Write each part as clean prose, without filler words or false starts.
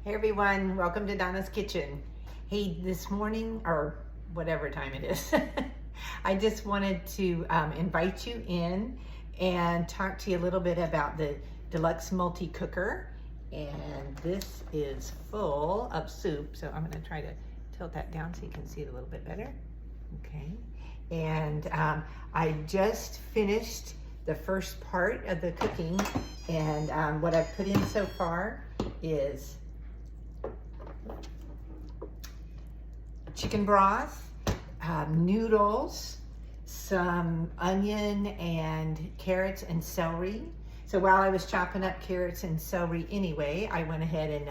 Hey everyone, welcome to Donna's Kitchen. Hey, this morning, or whatever time it is, I just wanted to invite you in and talk to you a little bit about the Deluxe MultiCooker. And this is full of soup, so I'm gonna try to tilt that down so you can see it a little bit better. Okay, and I just finished the first part of the cooking, and what I've put in so far is chicken broth, noodles, some onion and carrots and celery. So while I was chopping up carrots and celery anyway, I went ahead and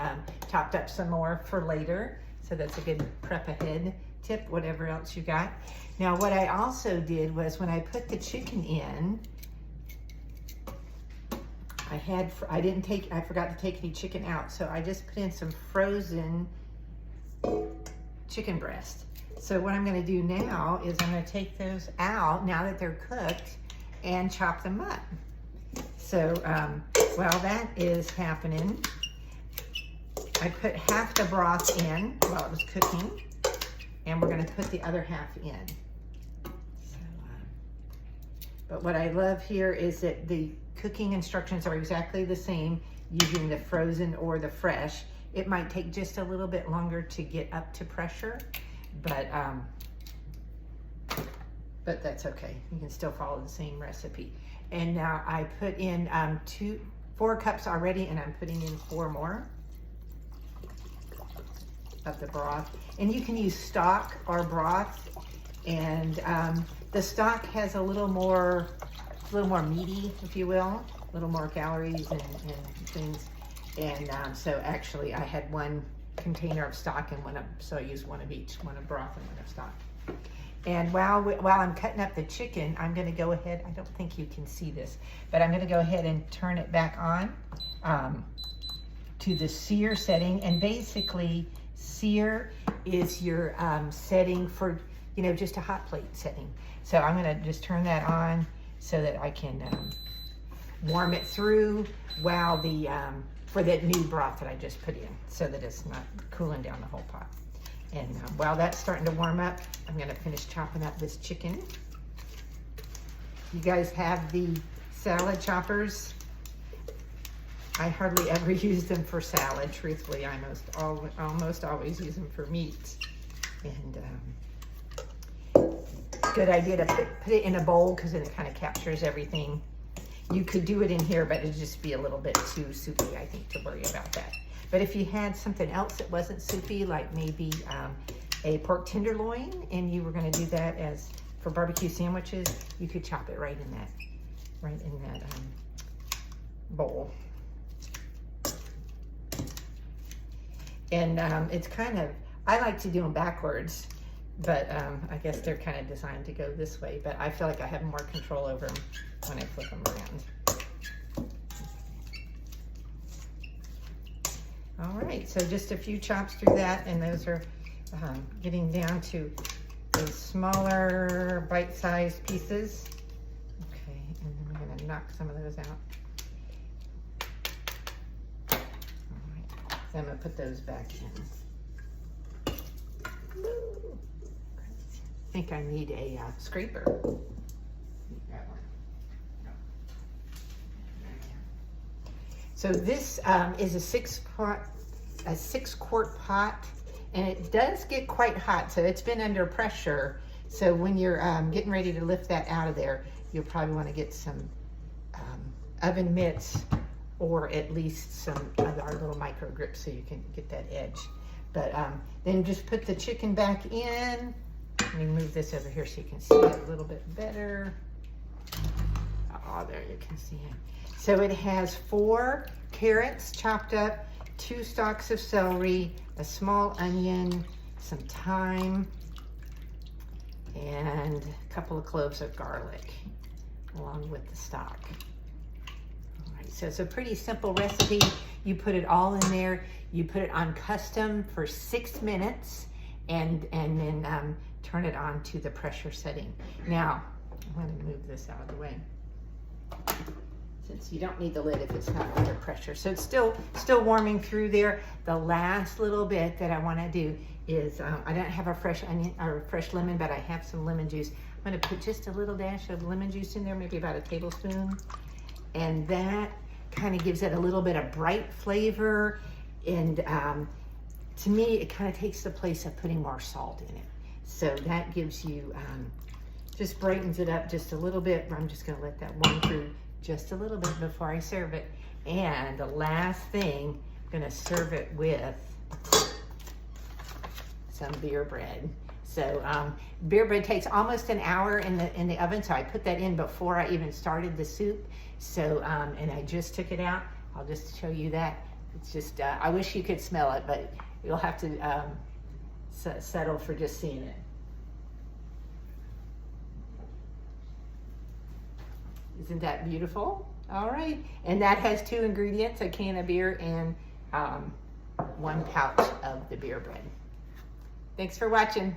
chopped up some more for later. So that's a good prep ahead tip, whatever else you got. Now what I also did was when I put the chicken in, I forgot to take any chicken out. So I just put in some frozen chicken breast. So what I'm gonna do now is I'm gonna take those out now that they're cooked and chop them up. So while that is happening, I put half the broth in while it was cooking, and we're gonna put the other half in. So, but what I love here is that the cooking instructions are exactly the same using the frozen or the fresh. It might take just a little bit longer to get up to pressure, but that's okay. You can still follow the same recipe. And now I put in 4 cups already, and I'm putting in 4 more of the broth. And you can use stock or broth, and the stock has a little more meaty, if you will, a little more calories and things. And so actually I had 1 container of stock and so I used 1 of each, 1 of broth and 1 of stock. And while I'm cutting up the chicken, I'm gonna go ahead, I don't think you can see this, but I'm gonna go ahead and turn it back on to the sear setting. And basically sear is your setting for, just a hot plate setting. So I'm gonna just turn that on so that I can warm it through while for that new broth that I just put in, so that it's not cooling down the whole pot. And while that's starting to warm up, I'm gonna finish chopping up this chicken. You guys have the salad choppers. I hardly ever use them for salad, truthfully. I almost always use them for meat. And good idea to put it in a bowl, because then it kind of captures everything. You could do it in here, but it'd just be a little bit too soupy, I think, to worry about that. But if you had something else that wasn't soupy, like maybe a pork tenderloin, and you were gonna do that as for barbecue sandwiches, you could chop it right in that bowl. And it's kind of, I like to do them backwards, but I guess they're kind of designed to go this way, but I feel like I have more control over them when I flip them around. All right, so just a few chops through that, and those are getting down to the smaller bite-sized pieces. Okay, and then we're gonna knock some of those out. All right, so I'm gonna put those back in. I think I need a scraper. So this is a 6-quart pot, and it does get quite hot. So it's been under pressure. So when you're getting ready to lift that out of there, you'll probably want to get some oven mitts, or at least some of our little micro grips so you can get that edge. But then just put the chicken back in. Let me move this over here so you can see it a little bit better. Oh, there you can see it. So it has 4 carrots chopped up, 2 stalks of celery, a small onion, some thyme, and a couple of cloves of garlic, along with the stock. All right, so it's a pretty simple recipe. You put it all in there. You put it on custom for 6 minutes, and then turn it on to the pressure setting. Now, I'm going to move this out of the way. since you don't need the lid if it's not under pressure. So it's still warming through there. The last little bit that I want to do is, I don't have a fresh onion or fresh lemon, but I have some lemon juice. I'm going to put just a little dash of lemon juice in there, maybe about a tablespoon. And that kind of gives it a little bit of bright flavor. And to me, it kind of takes the place of putting more salt in it. So that gives you, just brightens it up just a little bit. I'm just going to let that warm through just a little bit before I serve it. And the last thing, I'm going to serve it with some beer bread. So beer bread takes almost an hour in the oven, so I put that in before I even started the soup. So and I just took it out. I'll just show you that. It's just I wish you could smell it, but you'll have to settle for just seeing it. Isn't that beautiful? All right, and that has 2 ingredients: a can of beer and 1 pouch of the beer bread. Thanks for watching.